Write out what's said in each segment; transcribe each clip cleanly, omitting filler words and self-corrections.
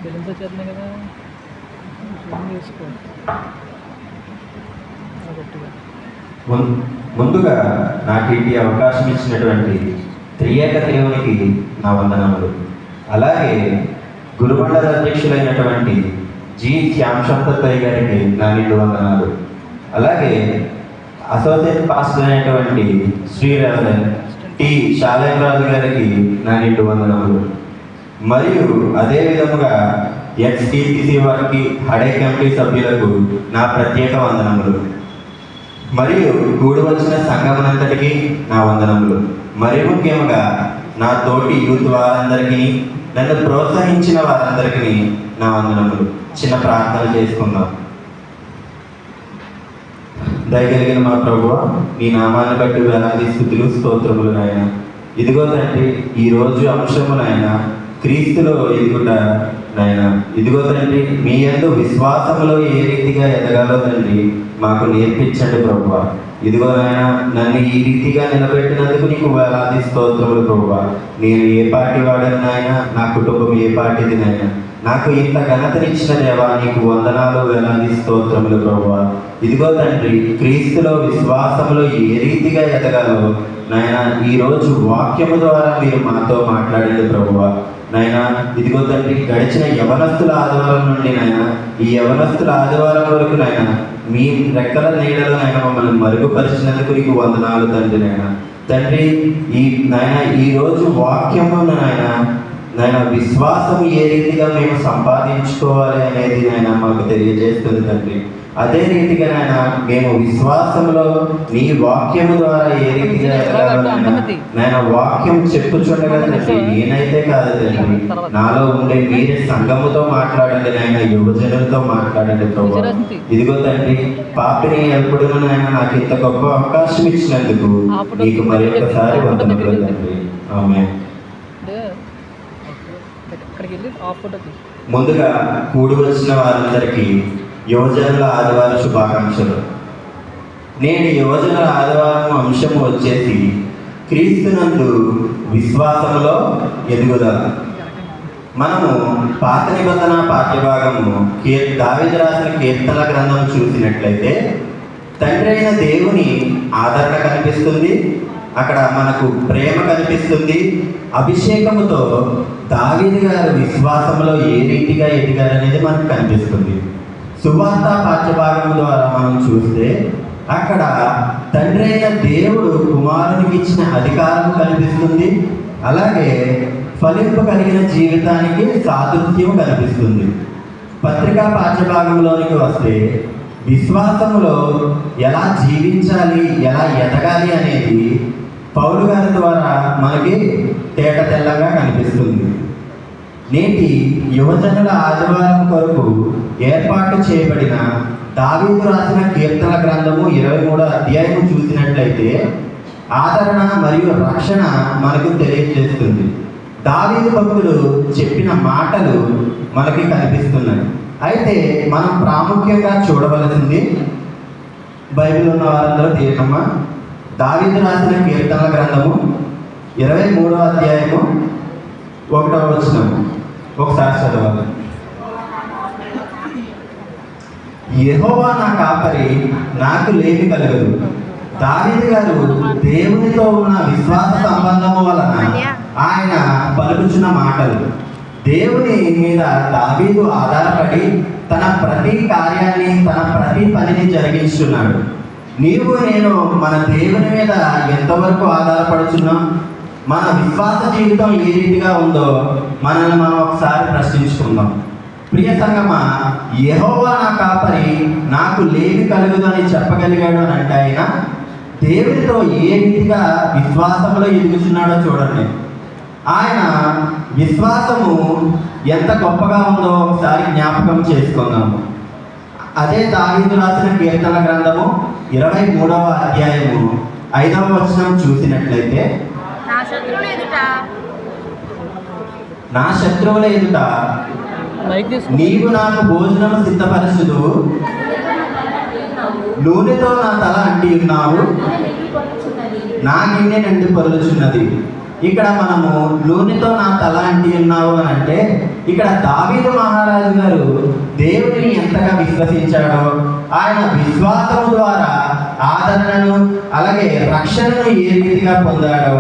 Balloons వచ్చేస్తున్నాయి కదా, వేసుకో గట్టిగా. ముందుగా నాకు ఈ అవకాశం ఇచ్చినటువంటి త్రియేక దేవునికి నా వందనములు. అలాగే గురుమండల అధ్యక్షులైనటువంటి జి శ్యాంశంతయ్య గారికి నా నిండు వందనాలు. అలాగే అసోసియేట్ పాస్టర్ అయినటువంటి శ్రీ టి శాలేంద్రరాజు గారికి నా నిండు వందనములు. మరియు అదే విధముగా ఎక్స్టీసీ వారికి హడే కమిటీ సభ్యులకు నా ప్రత్యేక వందనములు. మరియు కూడి వచ్చిన సంఘమునంతటికి నా వందనములు. మరి ముఖ్యంగా నా తోటి యూత్ వారందరికీ, నన్ను ప్రోత్సహించిన వారందరికీ నా వందనములు. చిన్న ప్రార్థన చేసుకుందాం. దయగలిగిన మా ప్రభువ, నీ నామాన్ని బట్టి వేలాది స్తుతులు స్తోత్రములు నాయన. ఇదిగో తండ్రి, ఈరోజు అంశము నాయన క్రీస్తులో ఎదుగుట నాయన. ఇదిగో తండ్రి, మీ యందు విశ్వాసములో ఏ రీతిగా ఎదగాలో తండ్రి మాకు నేర్పించండి ప్రభువ. ఇదిగో నాయన, నన్ను ఈ రీతిగా నిలబెట్టినందుకు నీకు వేలాది స్తోత్రములు ప్రభువ. నేను ఏ పార్టీ వాడని నాయన, నా కుటుంబం ఏ పార్టీది నాయన, నాకు ఇంత ఘనతనిచ్చిన దేవా నీకు వందనాలు, వేలాది స్తోత్రములు ప్రభువ. ఇదిగో తండ్రి, క్రీస్తులో విశ్వాసములో ఏ రీతిగా ఎదగాలో నాయన ఈరోజు వాక్యము ద్వారా మీరు మాతో మాట్లాడండి ప్రభువ. నాయన ఇదిగో తండ్రి, గడిచిన యవనస్తుల ఆదివారం నుండి నాయన ఈ యవనస్తుల ఆదివారం వరకు నాయన మీ రెక్కల నీడలో నాయన మమ్మల్ని మరుగుపరిచినందుకు నీకు వందనాలు తండ్రి. తండ్రి, ఈ నాయన ఈరోజు వాక్యము నాయన విశ్వాసం ఏ రీతిగా మేము సంపాదించుకోవాలి అనేది నాయన మాకు తెలియజేస్తుంది తండ్రి. అదే రీతిగా మేము విశ్వాసంలో నీ వాక్యము ద్వారా ఏ రీతిగా నాయన వాక్యం చెప్పుచుండగా తండ్రి, నేనైతే కాదు తండ్రి, నాలో ఉండే మీరే సంఘముతో మాట్లాడండి నాయన, యువజనులతో మాట్లాడండి ప్రభు. ఇదిగో తండ్రి, పాపిని ఎప్పుడు నాయన నాకు ఇంత గొప్ప అవకాశం ఇచ్చినందుకు నీకు మరి ఒకసారి వందనములు తండ్రి. ఆమేన్. ముందుగా కూడి వచ్చిన వారందరికీ యువజనుల ఆదివార శుభాకాంక్షలు. నేడు యువజనుల ఆదివారం అంశము వచ్చేసి క్రీస్తునందు విశ్వాసములో ఎదుగుదల. మనము పాత నిబంధన పాఠ్యభాగము దావీదు రాసిన కీర్తనల గ్రంథం చూసినట్లయితే తండ్రి అయిన దేవుని ఆదరణ కనిపిస్తుంది, అక్కడ మనకు ప్రేమ కనిపిస్తుంది. అభిషేకముతో దావీదు గారు విశ్వాసంలో ఏ రీతిగా ఎదిగారనేది మనకు కనిపిస్తుంది. సువార్త పాఠ్యభాగం ద్వారా మనం చూస్తే అక్కడ తండ్రి అయిన దేవుడు కుమారునికి ఇచ్చిన అధికారం కనిపిస్తుంది. అలాగే ఫలింపు కలిగిన జీవితానికి సాదృశ్యం కనిపిస్తుంది. పత్రికా పాఠ్యభాగంలోనికి వస్తే విశ్వాసములో ఎలా జీవించాలి, ఎలా ఎదగాలి అనేది పౌలు గారి ద్వారా మనకి తేట తెల్లగా కనిపిస్తుంది. నేటి యువజనుల ఆదివారం కొరకు ఏర్పాటు చేయబడిన దావీదు రాసిన కీర్తన గ్రంథము 23వ అధ్యాయము చూసినట్లయితే ఆదరణ మరియు రక్షణ మనకు తెలియజేస్తుంది. దావీదు భక్తుడు చెప్పిన మాటలు మనకి కనిపిస్తున్నాయి. అయితే మనం ప్రాముఖ్యంగా చూడవలసింది, బైబిల్ ఉన్న వారందరూ తీయకమ్మా, దావీదు రాసిన కీర్తనల గ్రంథము 23వ అధ్యాయము 1వ వచనము ఒకసారి చదవాలి. యెహోవా నా కాపరి, నాకు లేమి కలగదు. దావీదు గారు దేవునితో ఉన్న విశ్వాస సంబంధము వలన ఆయన పలుకుచున్న మాటలు. దేవుని మీద దావీదు ఆధారపడి తన ప్రతి కార్యాన్ని, తన ప్రతి పనిని జరిగిస్తున్నాడు. నీవు నేను మన దేవుని మీద ఎంతవరకు ఆధారపడుచున్నాం? మన విశ్వాస జీవితం ఏ రీతిగా ఉందో మనల్ని మనం ఒకసారి ప్రశ్నించుకుందాం. ప్రియ సంగమా, యెహోవా నా కాపరి, నాకు లేమి కలుగుదు అని చెప్పగలిగాడు అని అంటే ఆయన దేవునితో ఏ రీతిగా విశ్వాసంలో ఎదుగుతున్నాడో చూడండి. ఆయన విశ్వాసము ఎంత గొప్పగా ఉందో ఒకసారి జ్ఞాపకం చేసుకుందాము. అదే దావీదు రాసిన కీర్తన గ్రంథము 23వ అధ్యాయము 5వ వచనం చూసినట్లయితే, నా శత్రువుల ఎదుట నీవు నాకు భోజనము సిద్ధపరచుదు, నూనెతో నా తల అంటి ఉన్నావు, నా గిన్నె నిండి పొరలుచున్నది. ఇక్కడ మనము నూనెతో నా తల అంటి ఉన్నావు అని అంటే ఇక్కడ దావీదు మహారాజు గారు దేవుడిని ఎంతగా విశ్వసించాడో, ఆయన విశ్వాసం ద్వారా ఆదరణను అలాగే రక్షణను ఏ రీతిగా పొందాడో,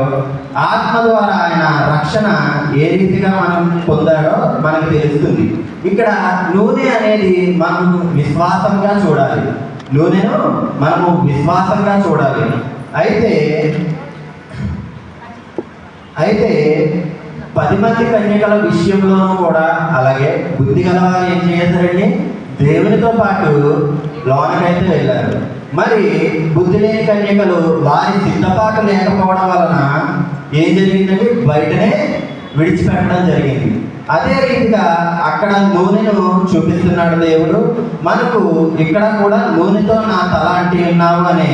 ఆత్మ ద్వారా ఆయన రక్షణ ఏ రీతిగా మనం పొందాడో మనకు తెలుస్తుంది. ఇక్కడ నూనె అనేది మనం విశ్వాసంగా చూడాలి. నూనెను మనము విశ్వాసంగా చూడాలి. అయితే 10 మంది కన్యకల విషయంలోనూ కూడా అలాగే బుద్ధి గలవారు ఏం చేశారండి? దేవునితో పాటు లోనకైతే వెళ్ళారు. మరి బుద్ధి లేని కన్యకలు వారి సిద్ధపాటు లేకపోవడం వలన ఏం జరిగిందండి? బయటనే విడిచిపెట్టడం జరిగింది. అదే రీతిగా అక్కడ నూనెను చూపిస్తున్నాడు దేవుడు. మనకు ఇక్కడ కూడా నూనెతో నా తల అంటి ఉన్నావు అనే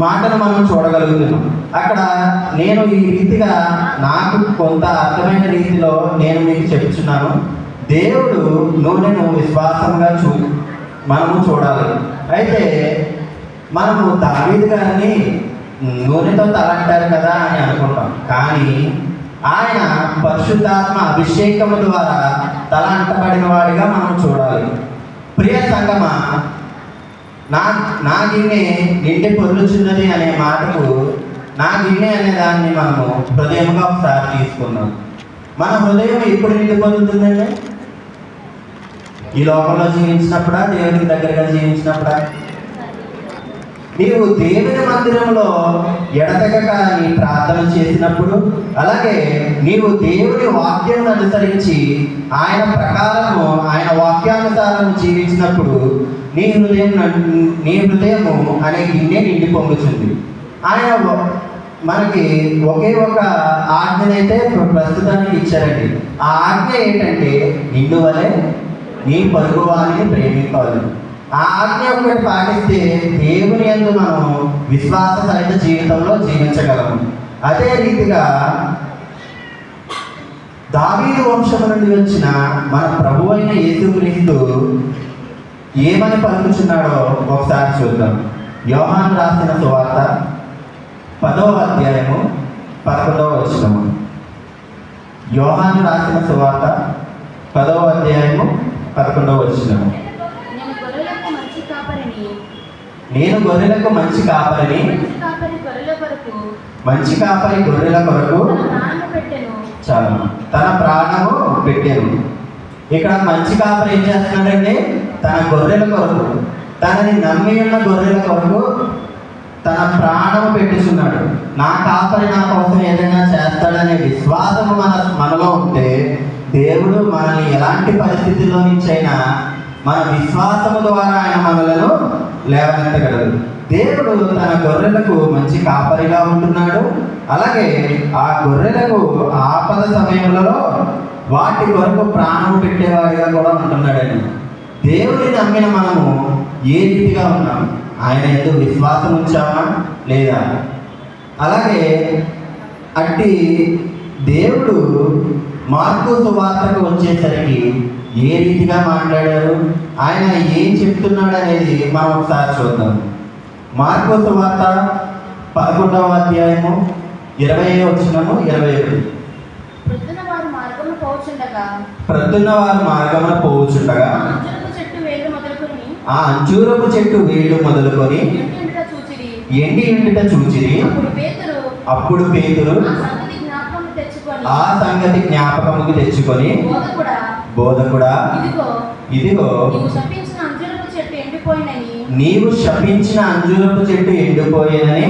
మాటను మనం చూడగలుగుతున్నాం. అక్కడ నేను ఈ రీతిగా నాకు కొంత అర్థమైన రీతిలో నేను మీకు చెప్తున్నాను. దేవుడు నూనెను విశ్వాసంగా మనము చూడాలి. అయితే మనము దావీదు గారిని నూనెతో తల అంటారు కదా అని అనుకుంటాం. కానీ ఆయన పరిశుద్ధాత్మ అభిషేకము ద్వారా తల అంటబడిన వాడిగా మనం చూడాలి. ప్రియ సంగమా, నా గిన్నె నిండి పొర్లుచున్నది అనే మాటకు నా గిన్నె అనే దాన్ని మనము హృదయంగా ఒకసారి తీసుకున్నాం. మన హృదయం ఎప్పుడు నిండి పొందుతుందండి? ఈ లోకంలో జీవించినప్పుడా, దేవునికి దగ్గరగా జీవించినప్పుడా? నీవు దేవుని మందిరంలో ఎడతెగక నీ ప్రార్థన చేసినప్పుడు, అలాగే నీవు దేవుని వాక్యం అనుసరించి ఆయన ప్రకారము ఆయన వాక్యానుసారం జీవించినప్పుడు నీ హృదయము అనే గిన్నె నిండి పొంగుతుంది. ఆయన మనకి ఒకే ఒక ఆజ్ఞనైతే ప్రస్తుతానికి ఇచ్చారండి. ఆ ఆజ్ఞ ఏంటంటే నిన్ను వలె నీ పొరుగు వారిని ప్రేమించాలి. ఆ ఆజ్ఞ ఒకటి పాటిస్తే దేవుని యందు మనం విశ్వాస సహిత జీవితంలో జీవించగలము. అదే రీతిగా దావీదు వంశము నుండి వచ్చిన మన ప్రభు అయిన యేసుక్రీస్తు ఏమని పలుకుచున్నాడో ఒకసారి చూద్దాం. యోహాను రాసిన సువార్త 10వ అధ్యాయము 11వ వచనము. యోహాను రాసిన సువార్త 10వ అధ్యాయము 11వ వచనము. నేను గొర్రెలకు మంచి కాపరిని, మంచి కాపరి గొర్రెల కొరకు చాలు తన ప్రాణము పెట్టాను. ఇక్కడ మంచి కాపరి ఏం చేస్తున్నాడంటే తన గొర్రెల కొరకు, తనని నమ్మి ఉన్న గొర్రెల కొరకు తన ప్రాణము పెట్టుచున్నాడు. నా కాపరి నా కోసం ఏదైనా చేస్తాడనే విశ్వాసము మనలో ఉంటే దేవుడు మనల్ని ఎలాంటి పరిస్థితుల్లో నుంచైనా మన విశ్వాసము ద్వారా ఆయన మనలను లేవనెత్తగలడు. దేవుడు తన గొర్రెలకు మంచి కాపరిగా ఉంటున్నాడు. అలాగే ఆ గొర్రెలకు ఆపద సమయంలో వాటి కొరకు ప్రాణం పెట్టేవాడిగా కూడా ఉంటున్నాడని. దేవుడిని నమ్మిన మనము ఏ రీతిగా ఉన్నాం? ఆయన ఏదో విశ్వాసం ఉంచామా లేదా? అలాగే అట్టి దేవుడు మార్కు సువార్తకు వచ్చేసరికి ఏ రీతిగా మాట్లాడారు, ఆయన ఏం చెప్తున్నాడు అనేది మనం ఒకసారి చూద్దాం. మార్కు సువార్త 11వ అధ్యాయము 20వ వచనము 21. ప్రొద్దున వారు మార్గమున పోవుచుండగా ఆ అంజూరపు చెట్టు వేళ్ళు మొదలుకొని ఎండి ఎండుట చూచిరి. అప్పుడు పేతురు ఆ సంగతి జ్ఞాపకముకు తెచ్చుకొని, బోధకుడా, ఇదిగో నీవు శపించిన అంజూరపు చెట్టు ఎండిపోయేనని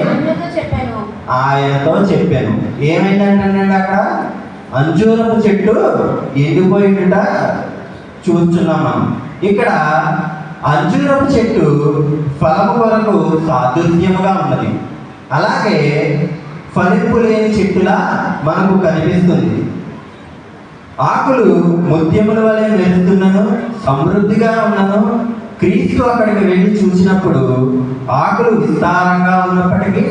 ఆయనతో చెప్పాను. ఏమైందంటే అక్కడ అంజూరపు చెట్టు ఎండిపోయినట చూస్తున్నాం. ఇక్కడ అంజూరపు చెట్టు ఫలము కొరకు సాదృశ్యముగా ఉన్నది. అలాగే ఫలింపు లేని చెట్టులా మనకు కనిపిస్తుంది. ఆకులు ముత్యముల వలె మెరుస్తున్నను, సమృద్ధిగా ఉన్నను. క్రీస్తు అక్కడికి వెళ్ళి చూసినప్పుడు ఆకులు విస్తారంగా ఉన్నప్పటికీ,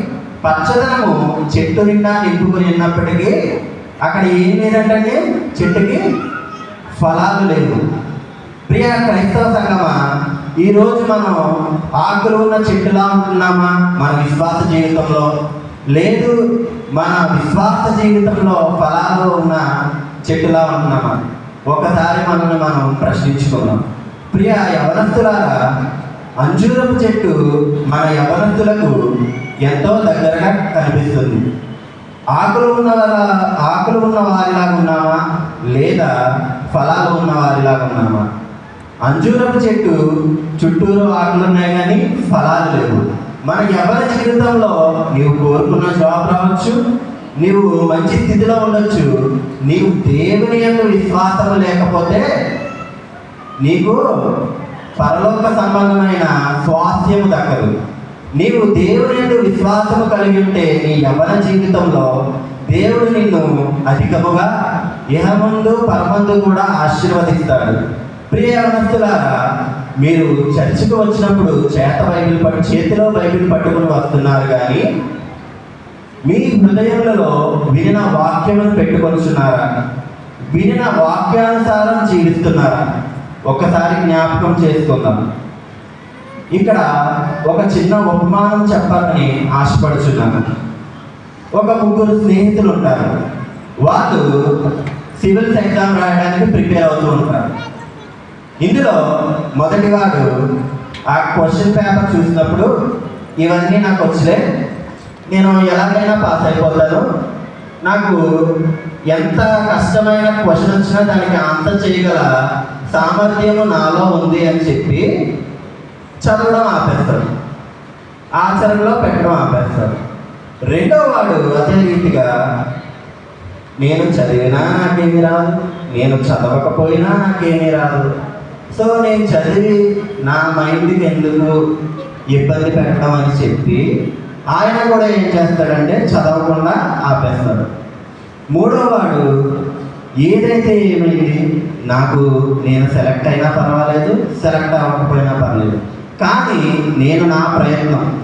పచ్చదనము చెట్టు నిండా నింపుకొని ఉన్నప్పటికీ అక్కడ ఏం లేదంటే చెట్టుకి ఫలాలు లేవు. ప్రియ క్రైస్తవ సంగమా, ఈరోజు మనం ఆకులు ఉన్న చెట్టులా ఉంటున్నామా? మన విశ్వాస జీవితంలో లేదు మన విశ్వాస జీవితంలో ఫలాలు ఉన్న చెట్టులా ఉంటున్నామా? ఒకసారి మనల్ని మనం ప్రశ్నించుకున్నాం. ప్రియ యవనస్తులారా, అంజూరపు చెట్టు మన యవనస్తులకు ఎంతో దగ్గరగా కనిపిస్తుంది. ఆకులు ఉన్న వారిలాగా ఉన్నామా, లేదా ఫలాలు ఉన్న వారిలాగా ఉన్నామా? అంజూరపు చెట్టు చుట్టూరు ఆకులు ఉన్నాయి కానీ ఫలాలు లేవు. మన యవ్వన జీవితంలో నీవు కోరుకున్న జాబ్ రావచ్చు, నీవు మంచి స్థితిలో ఉండొచ్చు. నీవు దేవుని యందు విశ్వాసం లేకపోతే నీకు పరలోక సంబంధమైన స్వాస్థ్యము దక్కదు. నీవు దేవుని యందు విశ్వాసము కలిగి ఉంటే నీ యవ్వన జీవితంలో దేవుడు నిన్ను అధికముగా ఇహమందు పరమందు కూడా ఆశీర్వదిస్తాడు. ప్రియ యవనస్తులారా, మీరు చర్చికి వచ్చినప్పుడు చేతిలో బైబిల్ పట్టుకుని వస్తున్నారు కానీ మీ హృదయములలో వినిన వాక్యమును పెట్టుకొనిచున్నారా? వినిన వాక్యానుసారం జీవిస్తున్నారా? ఒక్కసారి జ్ఞాపకం చేసుకుందాం. ఇక్కడ ఒక చిన్న ఉపమానం చెప్పాలని ఆశపడుచున్నాను. ఒక ముగ్గురు స్నేహితులు ఉంటారు. వాళ్ళు సివిల్స్ ఎగ్జామ్ రాయడానికి ప్రిపేర్ అవుతూ ఉంటారు. ఇందులో మొదటివాడు ఆ క్వశ్చన్ పేపర్ చూసినప్పుడు ఇవన్నీ నాకు వచ్చలే, నేను ఎలాగైనా పాస్ అయిపోతాను, నాకు ఎంత కష్టమైన క్వశ్చన్ వచ్చినా దానికి ఆన్సర్ చేయగల సామర్థ్యము నాలో ఉంది అని చెప్పి చదవడం ఆపేస్తాడు, ఆచరణలో పెట్టడం ఆపేస్తాడు. రెండో వాడు అదే రీతిగా నేను చదివినా నాకేమీ రాదు, నేను చదవకపోయినా నాకేమీ రాదు, సో నేను చదివి నా మైండ్కి ఎందుకు ఇబ్బంది పెట్టడం అని చెప్పి ఆయన కూడా ఏం చేస్తాడంటే చదవకుండా ఆపేస్తాడు. మూడో వాడు ఏదైతే ఏమైంది, నేను సెలెక్ట్ అయినా పర్వాలేదు, సెలెక్ట్ అవ్వకపోయినా పర్లేదు, కానీ నేను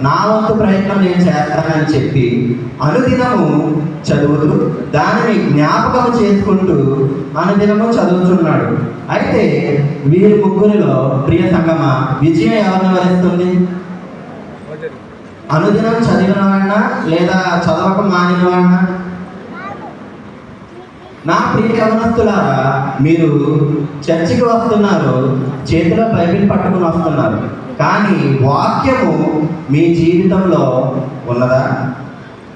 నా వంతు ప్రయత్నం నేను చేస్తానని చెప్పి అనుదినము చదువుతూ దానిని జ్ఞాపకం చేసుకుంటూ అనుదినము చదువుతున్నాడు. అయితే వీరి ముగ్గురిలో ప్రియ సంగమ విజయం ఎవరిని వరిస్తుంది? అనుదినం చదివిన వాడినా లేదా చదవక మానిన వాడినా? నా ప్రియ యవనస్తులారా, మీరు చర్చికి వస్తున్నారు, చేతిలో బైబిల్ పట్టుకుని వస్తున్నారు, కానీ వాక్యము మీ జీవితంలో ఉన్నదా?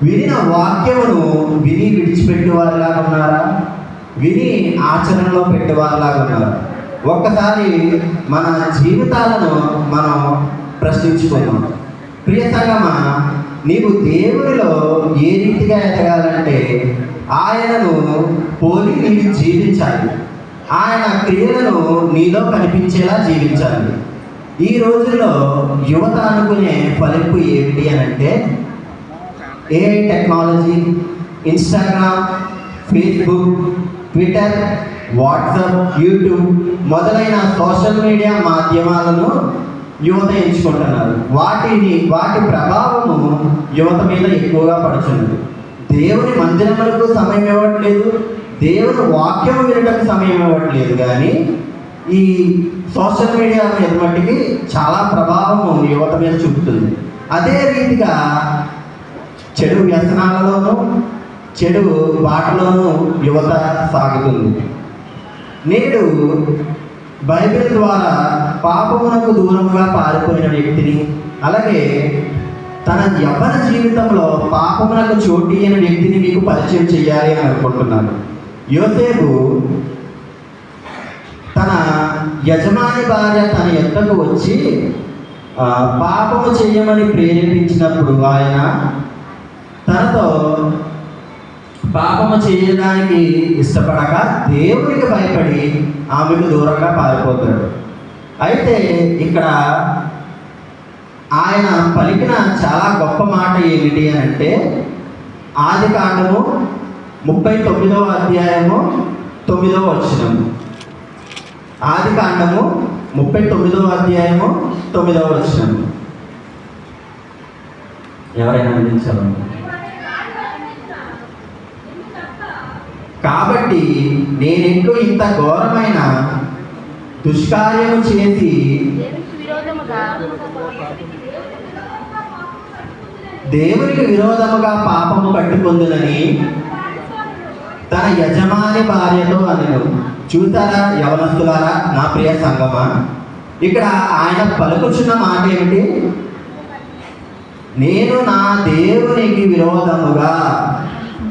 వినిన వాక్యమును విని విడిచిపెట్టేవారిలాగా ఉన్నారా? విని ఆచరణలో పెట్టేవారిలాగా ఉన్నారా? ఒక్కసారి మన జీవితాలను మనం ప్రశ్నించుకుందాం. ప్రియ సంగమా, నీవు దేవునిలో ఏ రీతిగా ఎదగాలంటే ఆయనను పోలి నీవు జీవించాలి, ఆయన క్రియలను నీలో కనిపించేలా జీవించాలి. ఈ రోజుల్లో యువత అనుకునే ఫలింపు ఏమిటి అని అంటే AI technology, Instagram, Facebook, Twitter, WhatsApp, YouTube మొదలైన సోషల్ మీడియా మాధ్యమాలను యువత ఎంచుకుంటున్నారు. వాటి ప్రభావము యువత మీద ఎక్కువగా పడుతున్నది. దేవుని మందిరములకు సమయం ఇవ్వట్లేదు, దేవుని వాక్యం వినడానికి సమయం ఇవ్వట్లేదు, కానీ ఈ సోషల్ మీడియా మీద మట్టికి చాలా ప్రభావము యువత మీద చూపుతుంది. అదే రీతిగా చెడు వ్యసనాలలోనూ చెడు బాటలోనూ యువత సాగుతుంది. నేడు బైబిల్ ద్వారా పాపమునకు దూరంగా పారిపోయిన వ్యక్తిని, అలాగే తన యవ్వన జీవితంలో పాపమునకు చోటు అయిన వ్యక్తిని మీకు పరిచయం చేయాలి అని అనుకుంటున్నాను. యోసేపు తన యజమాని భార్య తన యొద్దకు వచ్చి పాపము చేయమని ప్రేరేపించినప్పుడు ఆయన తనతో పాపము చేయడానికి ఇష్టపడక దేవునికి భయపడి ఆమెకు దూరంగా పారిపోతాడు. అయితే ఇక్కడ ఆయన పలికిన చాలా గొప్ప మాట ఏమిటి అని అంటే ఆదికాండము 39వ అధ్యాయము 9వ వచనము. ఆదికాండము 39వ అధ్యాయము 9వ వచనము. ఎవరైనా అందించాలి? కాబట్టి నేనెంటూ ఇంత ఘోరమైన దుష్కార్యము చేసి దేవునికి విరోధముగా పాపము కట్టుకొందునని తన యజమాని భార్యతో అనెను. చూసారా యవనస్తులారా, నా ప్రియ సంగమా, ఇక్కడ ఆయన పలుకుచున్న మాట ఏమిటి? నేను నా దేవునికి విరోధముగా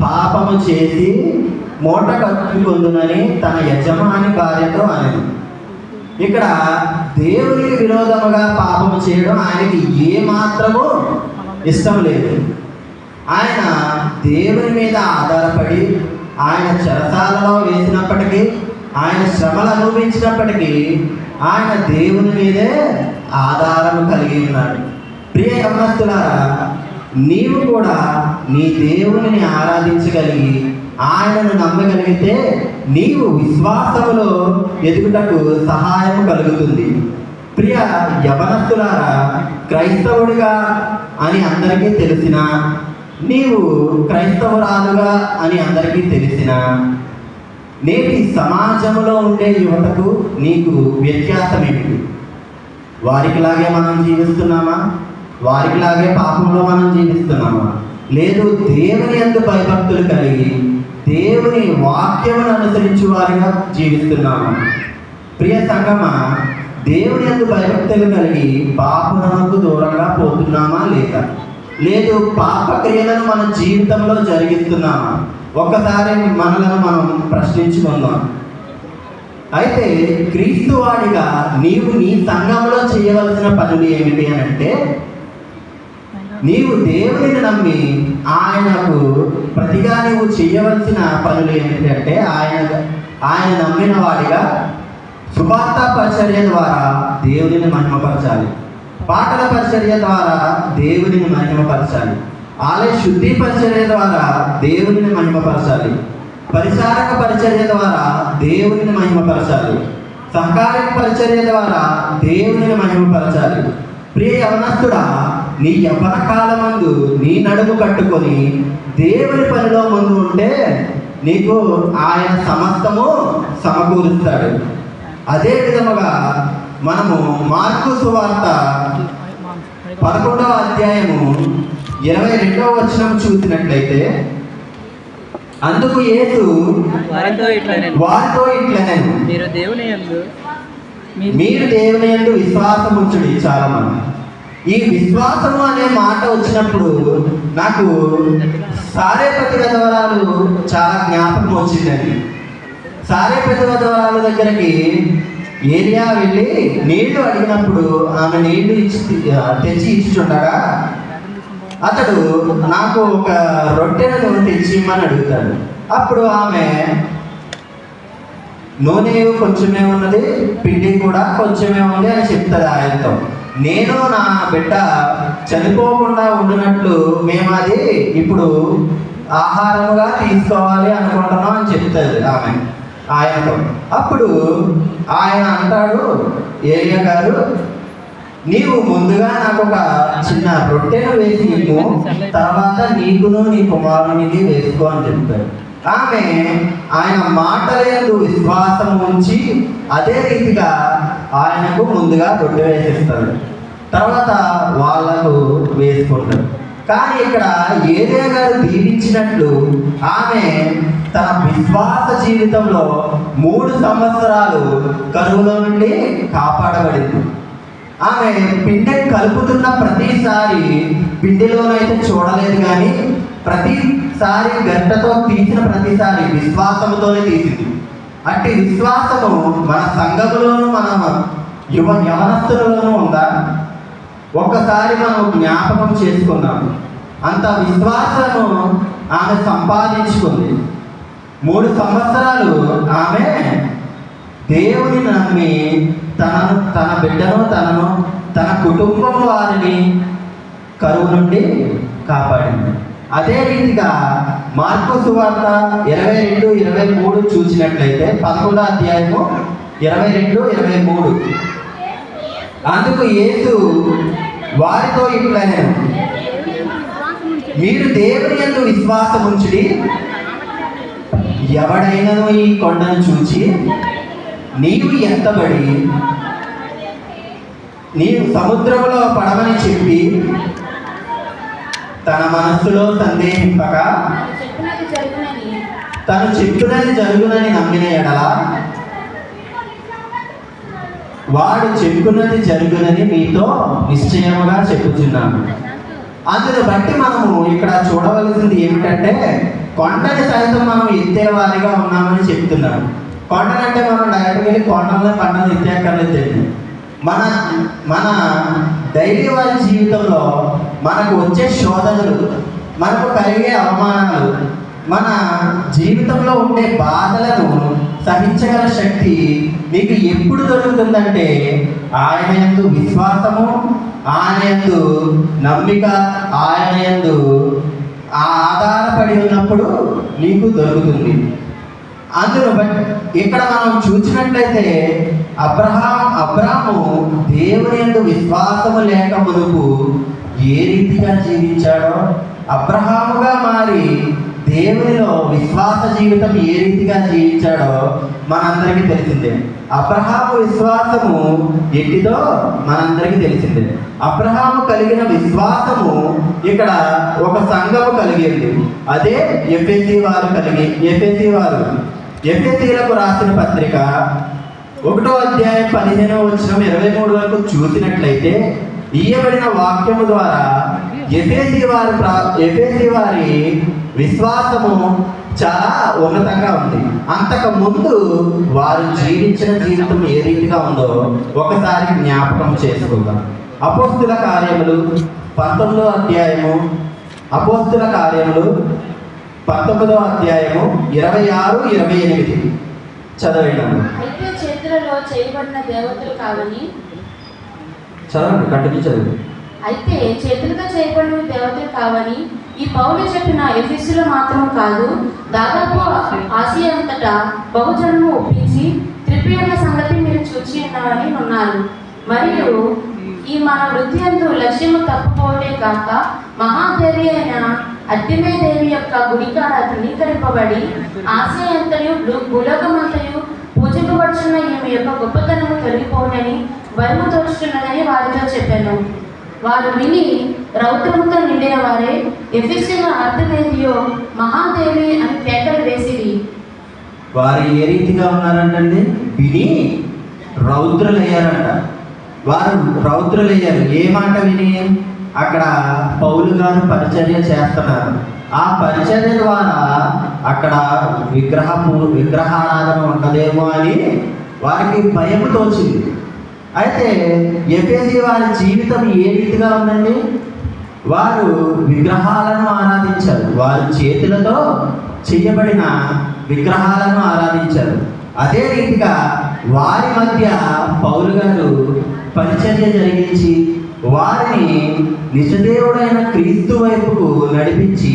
పాపము చేసి మూట కట్టుకొందునని తన యజమాని భార్యతో అనెను. ఇక్కడ దేవునికి విరోధముగా పాపము చేయడం ఆయనకి ఏ మాత్రము ఇష్టం లేదు. ఆయన దేవుని మీద ఆధారపడి ఆయన చెరసాలలో వేసినప్పటికీ, ఆయన శ్రమలు అనుభవించినప్పటికీ ఆయన దేవుని మీదే ఆధారం కలిగి ఉన్నాడు. ప్రియ యవనస్తులారా, నీవు కూడా నీ దేవుని ఆరాధించగలిగి ఆయనను నమ్మగలిగితే నీవు విశ్వాసములో ఎదుగుటకు సహాయం కలుగుతుంది. ప్రియ యవనస్తులారా, క్రైస్తవుడిగా అని అందరికీ తెలిసిన, నీవు క్రైస్తవురాలుగా అని అందరికీ తెలిసిన, నేటి సమాజంలో ఉండే యువతకు నీకు వ్యత్యాసం ఏమిటి? వారికిలాగే మనం జీవిస్తున్నామా? వారికిలాగే పాపంలో మనం జీవిస్తున్నామా? లేదు దేవుని యందు భయభక్తులు కలిగి దేవుని వాక్యమును అనుసరించి వారిగా జీవిస్తున్నామా? ప్రియ సంగమా, దేవుని యందు భయభక్తులు కలిగి పాపమునకు దూరంగా పోతున్నామా లేదా? లేదు పాప క్రియలను మన జీవితంలో జరిగిస్తున్నామా? ఒక్కసారి మనలను మనం ప్రశ్నించుకుందాం. అయితే క్రీస్తు వాడిగా నీవు నీ సంఘంలో చేయవలసిన పనులు ఏమిటి అని అంటే, నీవు దేవుని నమ్మి ఆయనకు ప్రతిగా నీవు చేయవలసిన పనులు ఏమిటంటే, ఆయన నమ్మిన వాడిగా సువార్త పరిచర్య ద్వారా దేవునిని మహిమపరచాలి, పాటల పరిచర్య ద్వారా దేవునిని మహిమపరచాలి, ఆలయ శుద్ధి పరిచర్య ద్వారా దేవునిని మహిమపరచాలి, పరిచారక పరిచర్య ద్వారా దేవునిని మహిమపరచాలి, సహకారిక పరిచర్య ద్వారా దేవునిని మహిమపరచాలి. ప్రియ యవనస్తుడా, నీ యవ్వన కాలమందు నీ నడుము కట్టుకొని దేవుని పనిలో ముందు ఉంటే నీకు ఆయన సమస్తము సమకూరుస్తాడు. అదే విధముగా మనము మార్కు సువార్త 11వ అధ్యాయము 22వ వచనం చూసినట్లయితే, అందుకు యేసు వారితో ఇట్లనెను, మీరు దేవుని యందు విశ్వాసం ఉంచుడి. చాలా మంది ఈ విశ్వాసము అనే మాట వచ్చినప్పుడు నాకు సారేపతి విధవరాలు చాలా జ్ఞాపకం వచ్చిందండి. సారేపతి విధవరాలు దగ్గరికి ఏలియా వెళ్ళి నీళ్లు అడిగినప్పుడు ఆమె నీళ్లు తెచ్చి ఇచ్చుచుండగా అతడు నాకు ఒక రొట్టెను తెచ్చి ఇమ్మని అడుగుతాడు. అప్పుడు ఆమె నూనె కొంచెమే ఉన్నది, పిండి కూడా కొంచెమే ఉంది అని చెప్తుంది ఆయనతో. నేను నా బిడ్డ చనిపోకుండా ఉండినట్లు మేము అది ఇప్పుడు ఆహారముగా తీసుకోవాలి అనుకుంటున్నాం అని చెప్తుంది ఆమె ఆయనతో. అప్పుడు ఆయన అంటాడు, ఏలియా గారు, నీవు ముందుగా నాకు ఒక చిన్న రొట్టెను వేసి ఇవ్వు, తర్వాత నీకును నీ కుమారునికి వేసుకో అని చెప్తాడు. ఆమె ఆయన మాటలందు విశ్వాసం ఉంచి అదే రీతిగా ఆయనకు ముందుగా రొట్టె వేసిస్తాడు, తర్వాత వాళ్ళకు వేసుకుంటాడు. కానీ ఇక్కడ ఏలియా గారు దీవించినట్లు ఆమె తన విశ్వాస జీవితంలో 3 సంవత్సరాలు కరువులో నుండి కాపాడబడింది. ఆమె పిండిని కలుపుతున్న ప్రతిసారి పిండిలోనైతే చూడలేదు, కానీ ప్రతిసారి గంటతో తీసిన ప్రతిసారి విశ్వాసముతోనే తీసింది. అట్టి విశ్వాసము మన సంఘములోను మన యవనస్తులలోనూ ఉందా? ఒక్కసారి మనం జ్ఞాపకం చేసుకుందాం. అంత విశ్వాసము ఆమె సంపాదించుకుంది. 3 సంవత్సరాలు ఆమె దేవుని నమ్మి తన బిడ్డను, తన కుటుంబం వారిని కరువు నుండి కాపాడింది. అదే రీతిగా మార్కు సువార్త 22-23 చూసినట్లయితే 11వ అధ్యాయము 22-23, అందుకు యేసు వారితో ఇట్లనెను, మీరు దేవుని యందు విశ్వాసం ఉంచుడి. ఎవడైనను ఈ కొండను చూచి నీవు ఎత్తబడి నీవు సముద్రంలో పడమని చెప్పి తన మనస్సులో సందేహింపక తను చెప్పునది జరుగునని నమ్మిన ఎడల వాడు చెప్పునది జరుగునని మీతో నిశ్చయముగా చెప్పుచున్నాను. అందును బట్టి మనము ఇక్కడ చూడవలసింది ఏమిటంటే, కొండని సైతం మనం ఎత్తే వారిగా ఉన్నామని చెప్తున్నాడు. కొండనంటే మనం డైరెక్ట్గా వెళ్ళి కొండలను ఎత్తేక్కర్లేదు. మన మన డైలీ వారి జీవితంలో మనకు వచ్చే శోధనలు, మనకు కలిగే అవమానాలు, మన జీవితంలో ఉండే బాధలను సహించగల శక్తి నీకు ఎప్పుడు దొరుకుతుందంటే, ఆయన యందు విశ్వాసము, ఆయన యందు నమ్మిక, ఆయన యందు ఆధారపడి ఉన్నప్పుడు నీకు దొరుకుతుంది. అందులో ఇక్కడ మనం చూసినట్లయితే అబ్రాము దేవుని యందు విశ్వాసము లేక మునుపు ఏ రీతిగా జీవించాడో, అబ్రహాముగా మారి దేవునిలో విశ్వాస జీవితం ఏ రీతిగా జీవించాడో మనందరికీ తెలిసిందే. అబ్రహాము విశ్వాసము ఎట్టిదో మనందరికీ తెలిసిందే. అబ్రహాము కలిగిన విశ్వాసము ఇక్కడ ఒక సంఘము కలిగింది. అదే ఎఫెసీలకు రాసిన పత్రిక 1వ అధ్యాయం 15వ వచనం 23 వరకు చూసినట్లయితే, ఇయ్యబడిన వాక్యము ద్వారా ఎఫెసీ వారి విశ్వాసము చాలా ఉన్నతంగా ఉంది. అంతకు ముందు వారు జీవించిన జీవితం ఏ రీతిగా ఉందో ఒకసారి జ్ఞాపకం చేసుకుందాం. అపోస్తుల కార్యములు 19వ అధ్యాయము 26-28 చదవండి. చదవండి, కంటిన్యూ చదవండి. అయితే చేతులుగా చేయబడిన దేవతలు కావని ఈ పౌలు చెప్పిన ఎఫెసులో మాత్రం కాదు, దాదాపు ఆసియా అంతటా బహుజనము ఒప్పించి త్రిప్పి ఉన్న సంగతి మీరు చూచి ఉన్నారని ఉన్నారు. మరియు ఈ మన వృత్తి అందు లక్ష్యము తప్పుకోవటే కాక మహాదేవి అయిన అడ్డిమే దేవి యొక్క గుడికాడ ధృవీకరింపబడి ఆసియా అంతయు భూలోకమంతయు పూజింపబడుచున్న ఈమె యొక్క గొప్పతనము తొలగిపోనని వరము తోచుతున్నదని వారితో చెప్పాను. వారు విని రౌద్రముతో నిండిన వారే ఎఫెసీయుల అర్థమేదియో మహాదేవి అని కేకలు వేసిరి. వారు ఏ రీతిగా ఉన్నారంటే విని రౌద్రులయ్యారంట. వారు రౌద్రులయ్యారు. ఏ మాట విని? అక్కడ పౌలు గారు పరిచర్య చేస్తున్నారు. ఆ పరిచర్య ద్వారా అక్కడ విగ్రహారాధన ఉండదేమో అని వారికి భయం తోచింది. అయితే ఎఫెసీ వారి జీవితం ఏ రీతిగా ఉందండి? వారు విగ్రహాలను ఆరాధించారు. వారి చేతులతో చేయబడిన విగ్రహాలను ఆరాధించారు. అదే రీతిగా వారి మధ్య పౌలు గారు పరిచర్య జరిగించి వారిని నిజదేవుడైన క్రీస్తు వైపుకు నడిపించి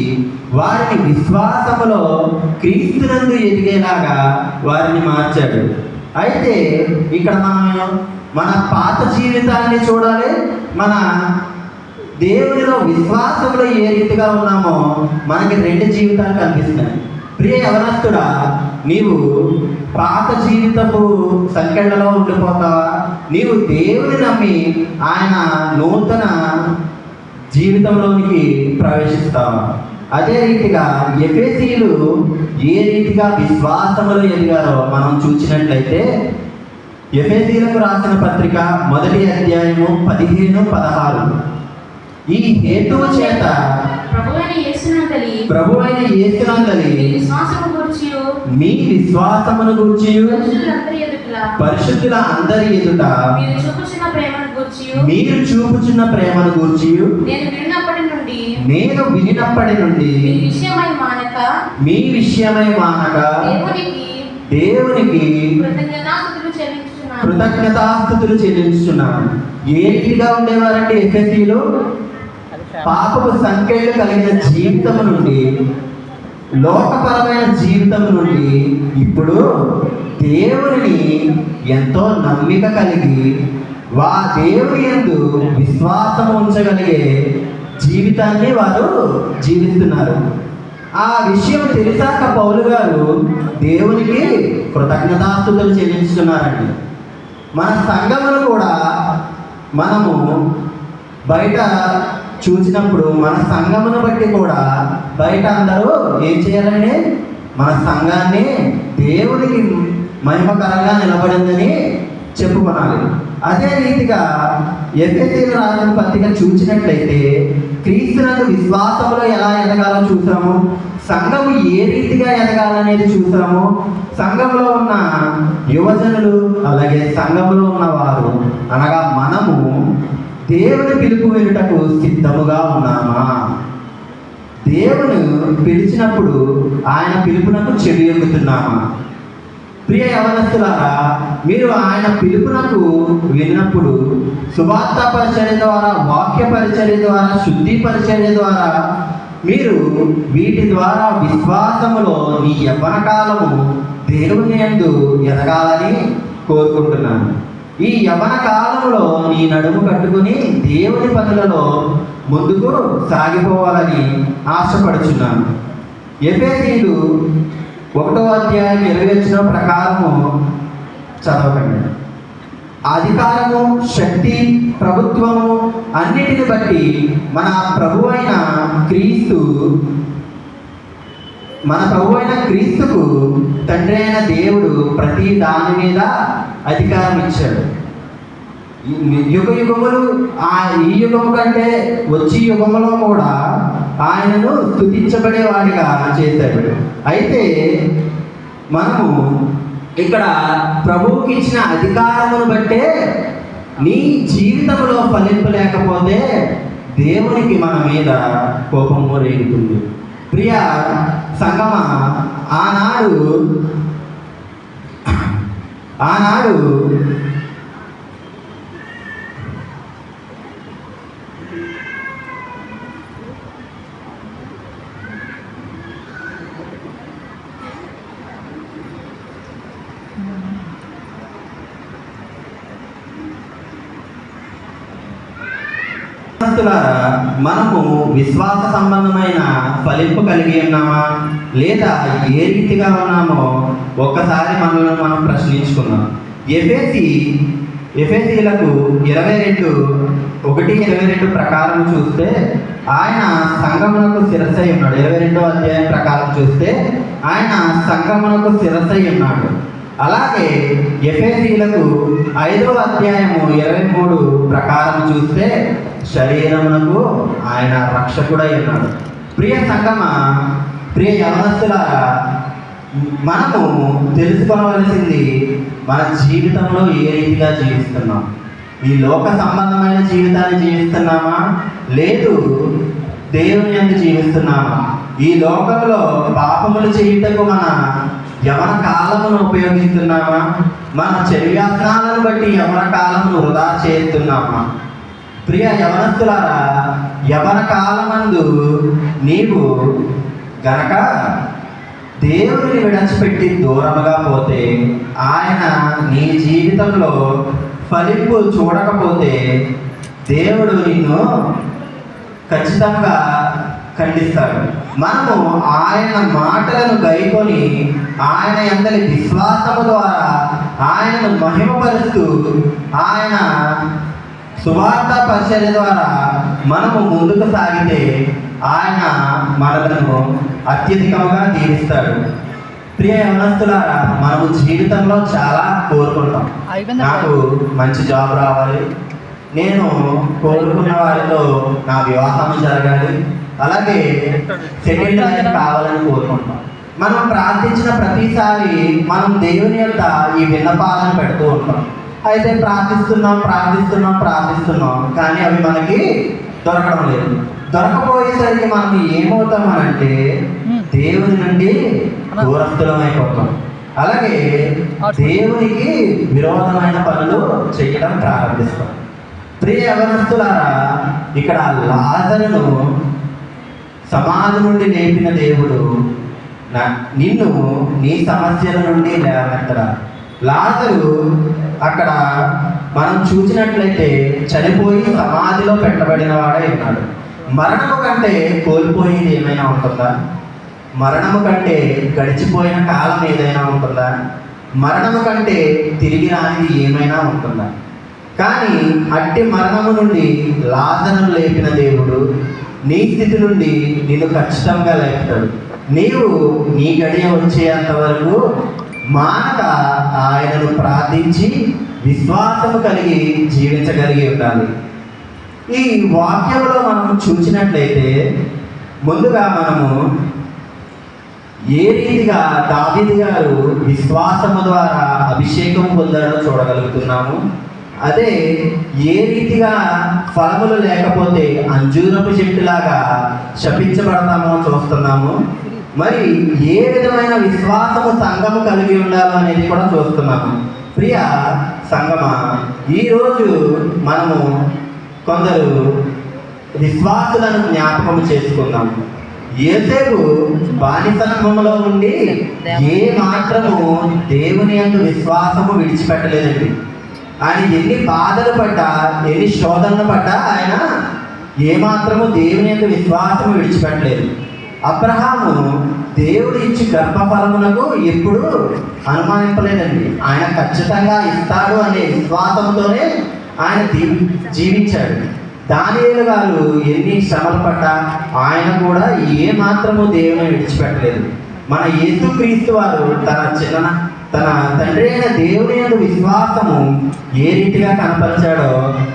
వారిని విశ్వాసములో క్రీస్తునందు ఎదిగేలాగా వారిని మార్చాడు. అయితే ఇక్కడ మన పాత జీవితాన్ని చూడాలి, మన దేవునిలో విశ్వాసంలో ఏ రీతిగా ఉన్నామో మనకి 2 జీవితాలు కనిపిస్తున్నాయి. ప్రియ యవనస్తుడా, నీవు పాత జీవితపు సంఖ్యలలో ఉండిపోతావా? నీవు దేవుని నమ్మి ఆయన నూతన జీవితంలోనికి ప్రవేశిస్తావా? అదే రీతిగా ఎఫెసీయులు ఏ రీతిగా విశ్వాసములో ఎదిగారో మనం చూసినట్లయితే, ఎఫెసీయులకు రాసిన పత్రిక 1వ అధ్యాయము 15-16 ఈ హేతువు చేత ప్రభువైన యేసునందలి మీ విశ్వాసమును గూర్చి పరిశుద్ధుల అందరి ఎదుట మీరు చూపుచున్న ప్రేమను గూర్చి నేను వినినప్పటి నుండి మీ విషయమై మానక దేవునికి కృతజ్ఞతాస్తుతులు చెల్లించుచున్నాను. ఏ రీతిగా ఉండేవారంటే ఎఫెసీయులు పాపపు సంఖ్యలు కలిగిన జీవితం నుండి, లోకపరమైన జీవితం నుండి ఇప్పుడు దేవుని ఎంతో నమ్మిక కలిగి దేవుని యందు విశ్వాసం ఉంచగలిగే జీవితాన్ని వారు జీవిస్తున్నారు. ఆ విషయం తెలిసాక పౌలు గారు దేవునికి కృతజ్ఞతాస్తుతులు చెల్లించుతున్నారండి. మన సంఘములు కూడా మనము బయట చూసినప్పుడు మన సంఘమును బట్టి కూడా బయట అందరూ ఏం చేయాలండి? మన సంఘాన్ని దేవునికి మహిమకరంగా నిలబడిందని చెప్పుకోనాలి. అదే రీతిగా ఎఫెసీయులకు రాసిన పత్రిక చూసినట్లయితే క్రీస్తునందు విశ్వాసంలో ఎలా ఎదగాలో చూసాము, సంఘము ఏ రీతిగా ఎదగాలనేది చూసాము. సంఘంలో ఉన్న యువజనులు అలాగే సంఘంలో ఉన్న వారు అనగా మనము దేవుని పిలుపు వినుటకు సిద్ధముగా ఉన్నామా? దేవుని పిలిచినప్పుడు ఆయన పిలుపునకు చెవి ఎగుతున్నామా? ప్రియ యవనస్తులారా, మీరు ఆయన పిలుపునకు విన్నప్పుడు సువార్త పరిచర్య ద్వారా, వాక్య పరిచర్య ద్వారా, శుద్ధి పరిచర్య ద్వారా మీరు వీటి ద్వారా విశ్వాసములో నీ యవ్వన కాలము దేవుని యందు ఎదగాలని కోరుకుంటున్నాను. ఈ యవ్వన కాలంలో నీ నడుము కట్టుకుని దేవుని పనులలో ముందుకు సాగిపోవాలని ఆశపడుచున్నాను. ఎఫెసీయులు 1వ అధ్యాయం 20 ప్రకారము చదవకండి. అధికారము, శక్తి, ప్రభుత్వము అన్నిటిని బట్టి మన ప్రభు అయిన క్రీస్తుకు తండ్రి అయిన దేవుడు ప్రతి దాని మీద అధికారం ఇచ్చాడు. యుగ యుగములు ఈ యుగము కంటే వచ్చి యుగములో కూడా ఆయనను స్తుతించబడేవాడిగా చేశాడు. అయితే మనము ఇక్కడ ప్రభువుకి ఇచ్చిన అధికారమును బట్టే నీ జీవితంలో ఫలింపు లేకపోతే దేవునికి మన మీద కోపము రేగుతుంది. ప్రియ సంగమా, ఆనాడు మనము విశ్వాస సంబంధమైన ఫలింపు కలిగి ఉన్నామా లేదా ఏ రీతిగా ఉన్నామో ఒక్కసారి మనల్ని మనం ప్రశ్నించుకున్నాం. ఎఫెసీయులకు 22:1-22 ప్రకారం చూస్తే ఆయన సంఘమునకు శిరస్సై ఉన్నాడు. 22వ అధ్యాయం ప్రకారం చూస్తే ఆయన సంఘమునకు శిరస్సై ఉన్నాడు. అలాగే ఎఫెసీయులకు 5వ అధ్యాయము 23 ప్రకారం చూస్తే శరీరమునకు ఆయన రక్షకుడై ఉన్నాడు. ప్రియ సంగమా, ప్రియ యవనస్తులారా, మనము తెలుసుకోవలసింది మన జీవితంలో ఏ రీతిగా జీవిస్తున్నాం. ఈ లోక సంబంధమైన జీవితాన్ని జీవిస్తున్నామా లేదు దేవుని యందు జీవిస్తున్నామా? ఈ లోకంలో పాపములు చేయుటకు మన యవన కాలమును ఉపయోగిస్తున్నామా? మన చర్యాసనాలను బట్టి యవన కాలమును వృధా చేస్తున్నామా? ప్రియ యవనస్తులారా, యవన కాలమందు నీవు గనక దేవుని విడిచిపెట్టి దూరముగా పోతే, ఆయన నీ జీవితంలో ఫలింపు చూడకపోతే దేవుడు నిన్ను ఖచ్చితంగా ఖండిస్తాడు. మనము ఆయన మాటలను గైకొని ఆయన యందలి విశ్వాసము ద్వారా ఆయనను మహిమపరుస్తూ ఆయన సువార్త పరిచర్య ద్వారా మనము ముందుకు సాగితే ఆయన మనలను అత్యధికంగా దీవిస్తాడు. ప్రియ యవనస్తులారా, మనము జీవితంలో చాలా కోరుకుంటాం. నాకు మంచి జాబ్ రావాలి, నేను కోరుకున్న వారితో నా వివాహం జరగాలి, అలాగే సెటిల్డ్ లైఫ్ కావాలని కోరుకుంటాం. మనం ప్రార్థించిన ప్రతిసారి మనం దేవుని యొక్క ఈ విన్నపాలను పెడుతూ ఉంటాం. అయితే ప్రార్థిస్తున్నాం కానీ అవి మనకి దొరకడం లేదు. దొరకపోయేసరికి మనం ఏమవుతామనంటే దేవుని నుండి దూరస్థులం అయిపోతాం. అలాగే దేవునికి విరోధమైన పనులు చేయడం ప్రారంభిస్తాం. ప్రియ యవనస్తులారా, ఇక్కడ లాజరును సమాధి నుండి లేపిన దేవుడు నిన్ను నీ సమస్యల నుండి లేవనెత్తరా. లాజరు అక్కడ మనం చూసినట్లయితే చనిపోయి సమాధిలో పెట్టబడిన వాడే ఉన్నాడు. మరణము కంటే కోల్పోయేది ఏమైనా ఉంటుందా? మరణము కంటే గడిచిపోయిన కాలం ఏదైనా ఉంటుందా? మరణము కంటే తిరిగి రానిది ఏమైనా ఉంటుందా? కానీ అట్టి మరణము నుండి లాజరును లేపిన దేవుడు నీ స్థితి నుండి నిన్ను ఖచ్చితంగా లేపుతాడు. నీవు నీ గడియ వచ్చేంత వరకు మానక ఆయనను ప్రార్థించి విశ్వాసము కలిగి జీవించగలిగి ఉండాలి. ఈ వాక్యంలో మనం చూసినట్లయితే ముందుగా మనము ఏ రీతిగా దావీదు గారు విశ్వాసము ద్వారా అభిషేకం పొందాడో చూడగలుగుతున్నాము. అదే ఏ రీతిగా ఫలములు లేకపోతే అంజూరపు చెట్టులాగా శపించబడతామో చూస్తున్నాము. మరి ఏ విధమైన విశ్వాసము సంఘము కలిగి ఉండాలో అనేది కూడా చూస్తున్నాము. ప్రియ సంగమా, ఈరోజు మనము కొందరు విశ్వాసులను జ్ఞాపకం చేసుకుందాం. యోసేపు బానిసత్వంలో ఉండి ఏ మాత్రము దేవుని యందు విశ్వాసము విడిచిపెట్టలేదండి. ఆయన ఎన్ని బాధలు పడ్డా, ఎన్ని శోధనలు పడ్డా ఆయన ఏమాత్రము దేవుని యందు విశ్వాసము విడిచిపెట్టలేదు. అబ్రహాము దేవుడు ఇచ్చి గర్భఫలమునకు ఎప్పుడు అనుమానింపలేదండి. ఆయన ఖచ్చితంగా ఇస్తాడు అనే విశ్వాసంతోనే ఆయన జీవించాడు. దానియేలు గారు ఎన్ని శ్రమలు పడ్డా ఆయన కూడా ఏ మాత్రము దేవుని విడిచిపెట్టలేదు. మన యేసుక్రీస్తు వారు తన తండ్రి అయిన దేవుని యందు విశ్వాసము ఏ రీతిగా కనపరిచాడో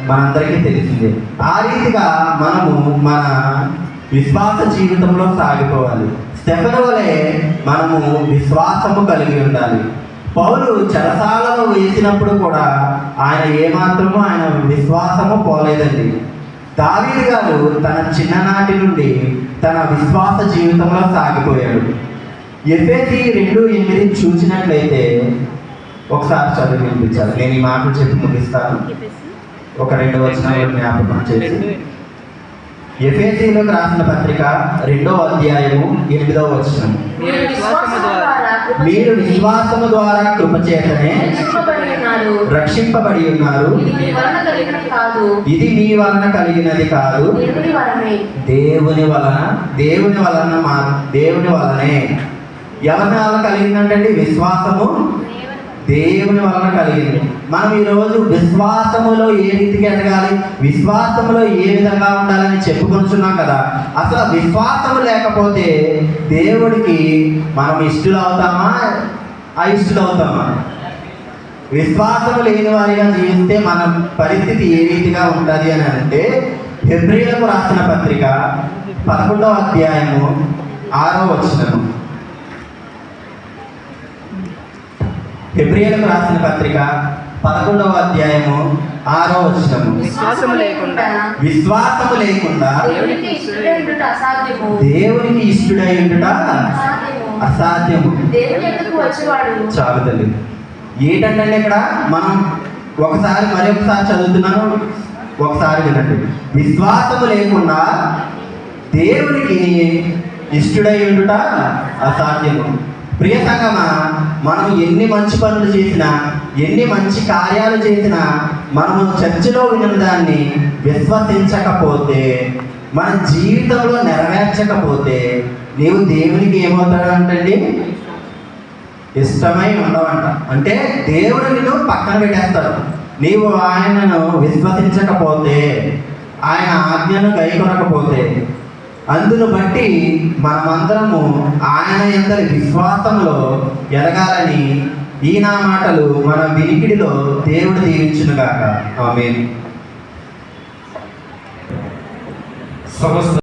మనందరికీ తెలిసిందే. ఆ రీతిగా మనము మన విశ్వాస జీవితంలో సాగిపోవాలి. స్టెఫెను వలె మనము విశ్వాసము కలిగి ఉండాలి. పౌలు చెరసాలలో వేసినప్పుడు కూడా ఆయన ఏమాత్రము ఆయన విశ్వాసము పోలేదండి. దావీదు గారు తన చిన్ననాటి నుండి తన విశ్వాస జీవితంలో సాగిపోయాడు. ఎఫెసీ 2:8 చూసినట్లయితే ఒకసారి చదివి వినిపించాలి. నేను ఈ మాటలు చెప్పి ముగిస్తాను. ఒక 2 వచనాలు జ్ఞాపకం చేసి. ఎఫెసీలకు రాసిన పత్రిక 2వ అధ్యాయము 8వ వచనం. మీరు విశ్వాసము ద్వారా కృపచేతనే రక్షింపబడి ఉన్నారు. ఇది మీ వలన కలిగినది కాదు, దేవుని వలనే. ఎవరి వలన కలిగిందంటే విశ్వాసము దేవుని వలన కలిగింది. మనం ఈరోజు విశ్వాసములో ఏ రీతికి ఎదగాలి, విశ్వాసములో ఏ విధంగా ఉండాలని చెప్పుకుంటున్నాం కదా. అసలు విశ్వాసము లేకపోతే దేవుడికి మనం ఇష్టలు అవుతామా, అయిష్టులు అవుతామా? విశ్వాసము లేని వారిగా జీవిస్తే మన పరిస్థితి ఏ రీతిగా ఉంటుంది అని అంటే, హెబ్రీయులకు రాసిన పత్రిక 11వ అధ్యాయము 6వ వచనం. హెబ్రీయులకు రాసిన పత్రిక 11వ అధ్యాయము 6వ వచనము. విశ్వాసము లేకుండా దేవునికి ఇష్టడై ఉండుట అసాధ్యము. చాలు తల్లి. ఏంటంటే ఇక్కడ మనం మరొకసారి చదువుతున్నాను, ఒకసారి వినండి. విశ్వాసము లేకుండా దేవునికి ఇష్టడై ఉండుట అసాధ్యము. ప్రియ సంగమా, మనం ఎన్ని మంచి పనులు చేసినా, ఎన్ని మంచి కార్యాలు చేసినా, మనము చర్చిలో విన్న దాన్ని విశ్వసించకపోతే, మన జీవితంలో నెరవేర్చకపోతే నీవు దేవునికి ఏమవుతాడంటండి? ఇష్టమై ఉండవంట. అంటే దేవుడు నిన్ను పక్కన పెట్టేస్తాడు. నీవు ఆయనను విశ్వసించకపోతే, ఆయన ఆజ్ఞను గైకొనకపోతే. అందును బట్టి మనమందరము ఆయన యందలి విశ్వాసంలో ఎదగాలని ఈ నా మాటలు మన వినికిడిలో దేవుడు దీవించునుగాక. ఆమేన్.